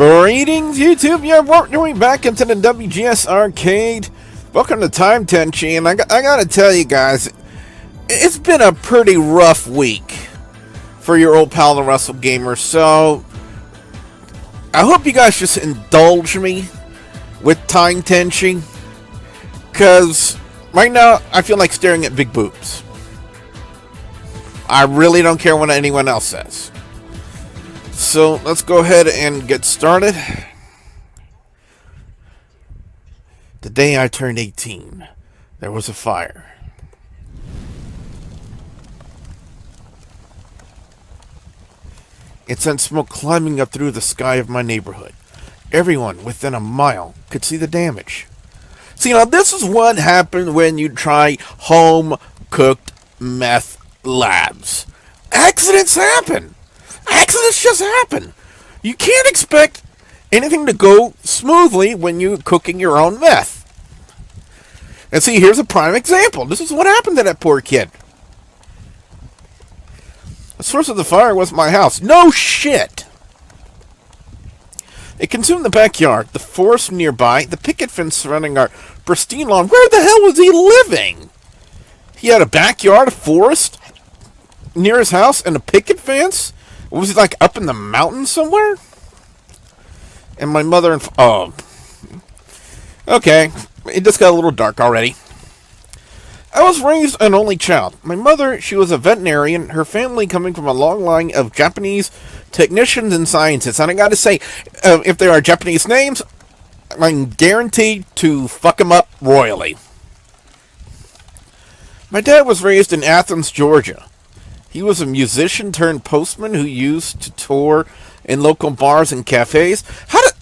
Greetings, YouTube. Yeah, we're going back into the WGS Arcade. Welcome to Time Tenshi, and I gotta tell you guys, it's been a pretty rough week for your old pal, the Wrestlegamer. So I hope you guys just indulge me with Time Tenshi, because right now I feel like staring at big boobs. I really don't care what anyone else says. So let's go ahead and get started. The day I turned 18, there was a fire. It sent smoke climbing up through the sky of my neighborhood. Everyone within a mile could see the damage. See, now this is what happened when you try home-cooked meth labs. Accidents happen. Accidents just happen. You can't expect anything to go smoothly when you're cooking your own meth. And see, here's a prime example. This is what happened to that poor kid. The source of the fire was my house. No shit! It consumed the backyard, the forest nearby, the picket fence surrounding our pristine lawn. Where the hell was he living? He had a backyard, a forest near his house, and a picket fence? Was he like up in the mountains somewhere? And my mother and... Oh. Okay. It just got a little dark already. I was raised an only child. My mother, she was a veterinarian. Her family coming from a long line of Japanese technicians and scientists. And I gotta say, if there are Japanese names, I'm guaranteed to fuck them up royally. My dad was raised in Athens, Georgia. He was a musician turned postman who used to tour in local bars and cafes.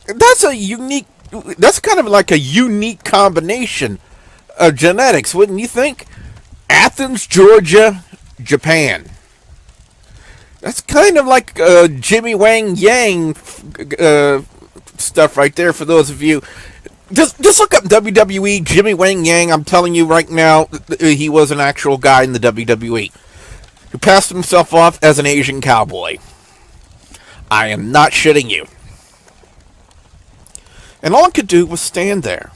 That's kind of like a unique combination of genetics, wouldn't you think? Athens, Georgia, Japan. That's kind of like Jimmy Wang Yang stuff right there for those of you. Just look up WWE, Jimmy Wang Yang. I'm telling you right now, he was an actual guy in the WWE who passed himself off as an Asian cowboy. I am not shitting you. And all I could do was stand there.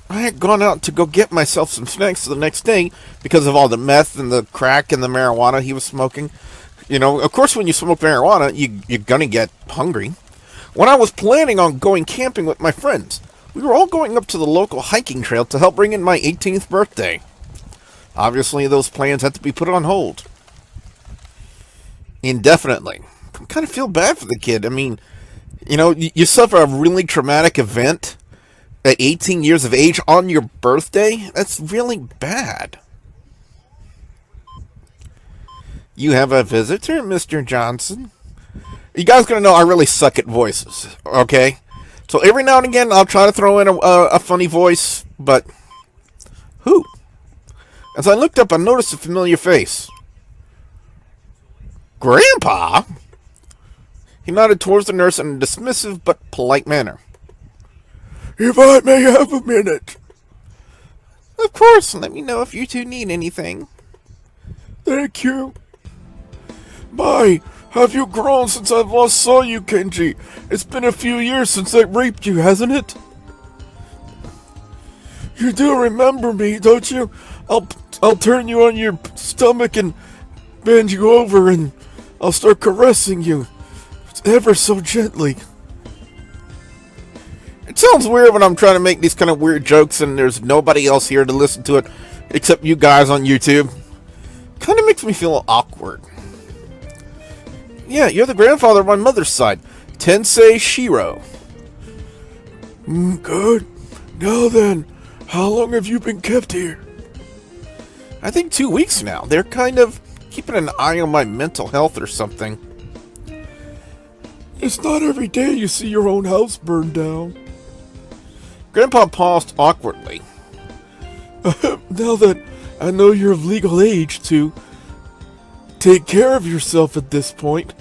I had gone out to go get myself some snacks the next day because of all the meth and the crack and the marijuana he was smoking. You know, of course, when you smoke marijuana, you're going to get hungry. When I was planning on going camping with my friends, we were all going up to the local hiking trail to help bring in my 18th birthday. Obviously, those plans had to be put on hold indefinitely. I kind of feel bad for the kid. I mean, you know, you suffer a really traumatic event at 18 years of age on your birthday. That's really bad. You have a visitor, Mr. Johnson. You guys gotta know I really suck at voices, okay? So every now and again, I'll try to throw in a funny voice, but who? As I looked up, I noticed a familiar face. Grandpa? He nodded towards the nurse in a dismissive but polite manner. If I may have a minute. Of course, let me know if you two need anything. Thank you. My, have you grown since I last saw you, Kenji? It's been a few years since I raped you, hasn't it? You do remember me, don't you? I'll turn you on your stomach and bend you over and I'll start caressing you. Ever so gently. It sounds weird when I'm trying to make these kind of weird jokes and there's nobody else here to listen to it except you guys on YouTube. Kind of makes me feel awkward. Yeah, you're the grandfather of my mother's side, Tensei Shiro. Good. Now then, how long have you been kept here? I think 2 weeks now. They're kind of keeping an eye on my mental health or something. It's not every day you see your own house burned down. Grandpa paused awkwardly. Now that I know you're of legal age to take care of yourself at this point,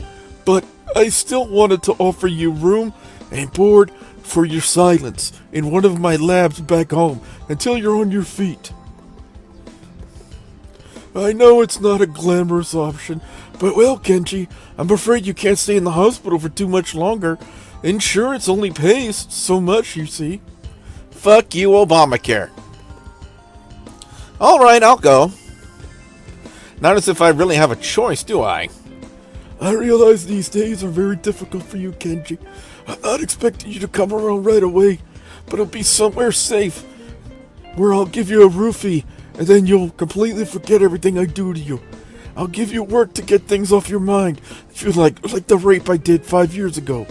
but I still wanted to offer you room and board for your silence in one of my labs back home until you're on your feet. I know it's not a glamorous option, but well, Kenji, I'm afraid you can't stay in the hospital for too much longer. Insurance only pays so much, you see. Fuck you, Obamacare. Alright, I'll go. Not as if I really have a choice, do I? I realize these days are very difficult for you, Kenji. I'm not expecting you to come around right away, but I'll be somewhere safe, where I'll give you a roofie, and then you'll completely forget everything I do to you. I'll give you work to get things off your mind, if you like the rape I did 5 years ago.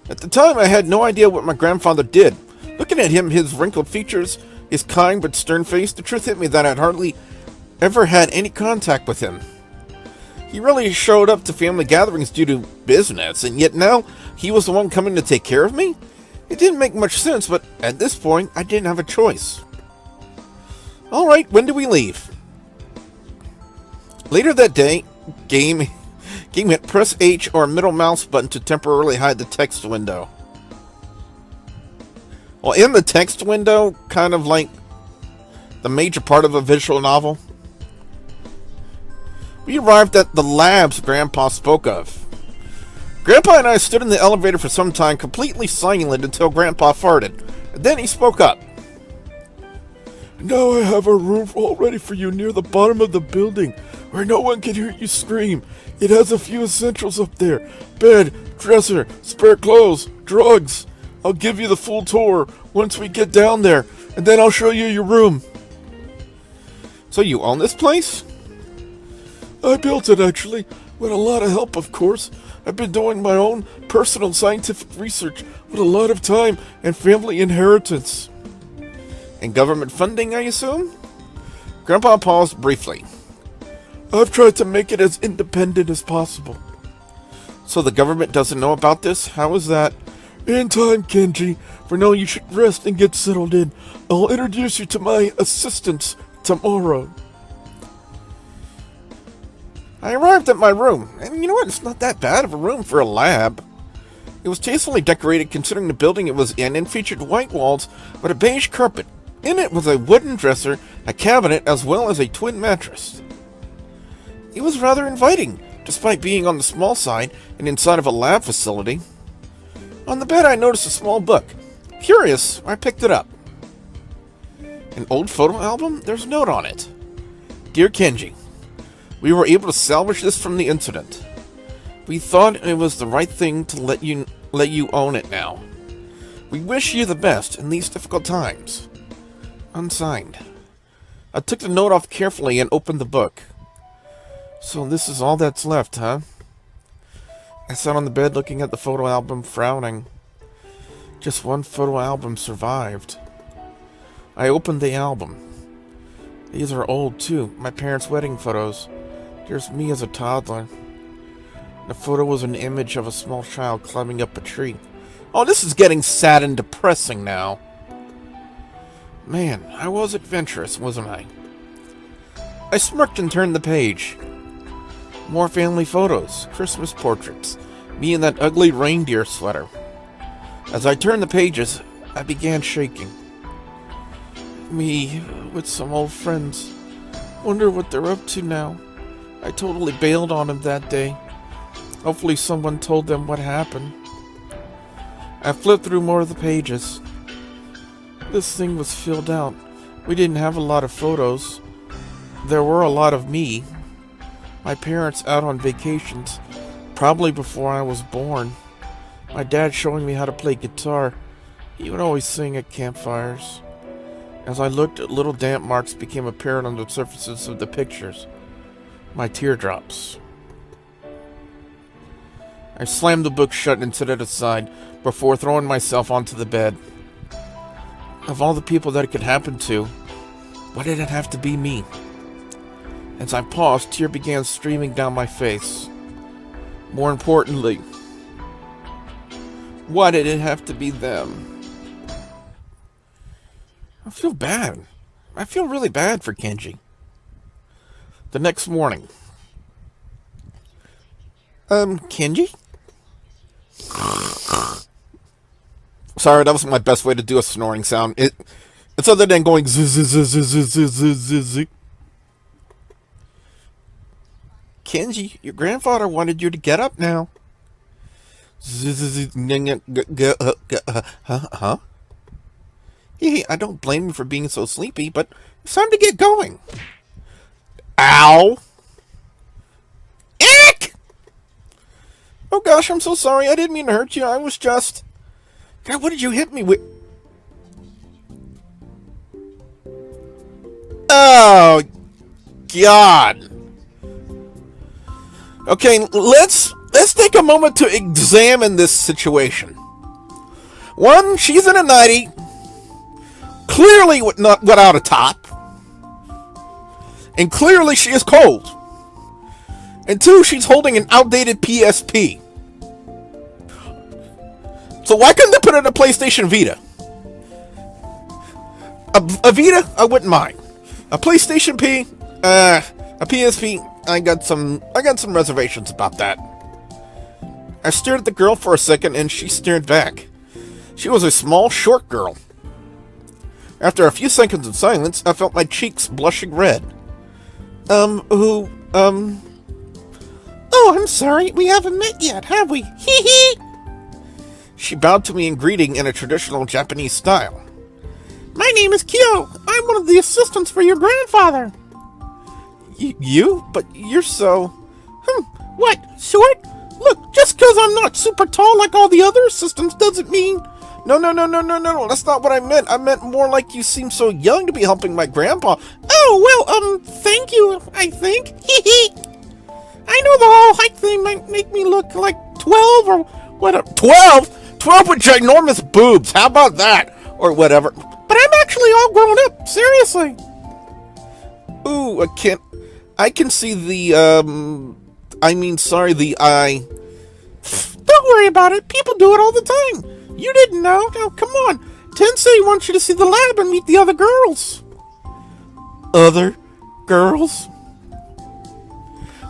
At the time, I had no idea what my grandfather did. Looking at him, his wrinkled features, his kind but stern face, the truth hit me that I'd hardly ever had any contact with him. He really showed up to family gatherings due to business, and yet now he was the one coming to take care of me? It didn't make much sense, but at this point, I didn't have a choice. Alright, when do we leave? Later that day, game hit press H or middle mouse button to temporarily hide the text window. Well, in the text window, kind of like the major part of a visual novel, we arrived at the labs Grandpa spoke of. Grandpa and I stood in the elevator for some time, completely silent until Grandpa farted. And then he spoke up. Now I have a room all ready for you near the bottom of the building, where no one can hear you scream. It has a few essentials up there. Bed, dresser, spare clothes, drugs. I'll give you the full tour once we get down there, and then I'll show you your room. So you own this place? I built it, actually, with a lot of help, of course. I've been doing my own personal scientific research with a lot of time and family inheritance. And government funding, I assume? Grandpa paused briefly. I've tried to make it as independent as possible. So the government doesn't know about this? How is that? In time, Kenji. For now, you should rest and get settled in. I'll introduce you to my assistants tomorrow. I arrived at my room, and you know what? It's not that bad of a room for a lab. It was tastefully decorated considering the building it was in, and featured white walls with a beige carpet. In it was a wooden dresser, a cabinet, as well as a twin mattress. It was rather inviting, despite being on the small side and inside of a lab facility. On the bed I noticed a small book. Curious, I picked it up. An old photo album? There's a note on it. Dear Kenji, we were able to salvage this from the incident. We thought it was the right thing to let you own it now. We wish you the best in these difficult times. Unsigned. I took the note off carefully and opened the book. So this is all that's left, huh? I sat on the bed looking at the photo album, frowning. Just one photo album survived. I opened the album. These are old, too. My parents' wedding photos. There's me as a toddler. The photo was an image of a small child climbing up a tree. Oh, this is getting sad and depressing now. Man, I was adventurous, wasn't I? I smirked and turned the page. More family photos, Christmas portraits, me in that ugly reindeer sweater. As I turned the pages, I began shaking. Me with some old friends. Wonder what they're up to now. I totally bailed on them that day. Hopefully someone told them what happened. I flipped through more of the pages. This thing was filled out. We didn't have a lot of photos. There were a lot of me. My parents out on vacations, probably before I was born. My dad showing me how to play guitar. He would always sing at campfires. As I looked, little damp marks became apparent on the surfaces of the pictures. My teardrops. I slammed the book shut and set it aside before throwing myself onto the bed. Of all the people that it could happen to, why did it have to be me? As I paused, tears began streaming down my face. More importantly, why did it have to be them? I feel bad. I feel really bad for Kenji. The next morning. Kenji? Sorry, that wasn't my best way to do a snoring sound. It's other than going zzz. Kenji, your grandfather wanted you to get up now. Huh? I don't blame you for being so sleepy, but it's time to get going. Ow! Ick! Oh gosh, I'm so sorry. I didn't mean to hurt you. I was just... God, what did you hit me with? Oh, God. Okay, let's take a moment to examine this situation. One, she's in a nightie, clearly without a top, and clearly she is cold. And two, she's holding an outdated PSP. So why couldn't they put it in a PlayStation Vita? A Vita, I wouldn't mind. A PlayStation P, a PSP, I got some reservations about that. I stared at the girl for a second and she stared back. She was a small, short girl. After a few seconds of silence, I felt my cheeks blushing red. Oh, I'm sorry, we haven't met yet, have we? Hee hee! She bowed to me in greeting in a traditional Japanese style. My name is Kyo. I'm one of the assistants for your grandfather. You? But you're so... What? Short? Look, just because I'm not super tall like all the other assistants doesn't mean... No. That's not what I meant. I meant more like you seem so young to be helping my grandpa. Oh, well, thank you, I think. Hee. I know the whole height thing might make me look like 12 or whatever. 12? 12 with ginormous boobs. How about that? Or whatever. But I'm actually all grown up. Seriously. Ooh, I can see the, the eye. Don't worry about it. People do it all the time. You didn't know. Oh, come on. Tensei wants you to see the lab and meet the other girls. Other girls?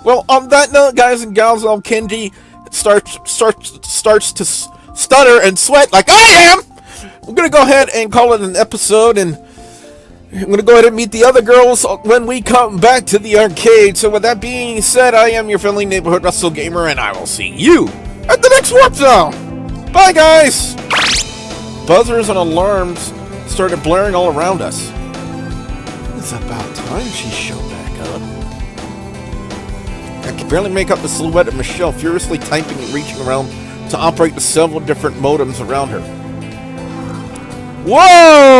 Well, on that note, guys and gals, Kenji starts to stutter and sweat like I am. We're going to go ahead and call it an episode, and I'm going to go ahead and meet the other girls when we come back to the arcade. So with that being said, I am your friendly neighborhood Wrestlegamer, and I will see you at the next Warp Zone. Bye, guys! Buzzers and alarms started blaring all around us. It's about time she showed back up. I could barely make out the silhouette of Michelle furiously typing and reaching around to operate the several different modems around her. Whoa!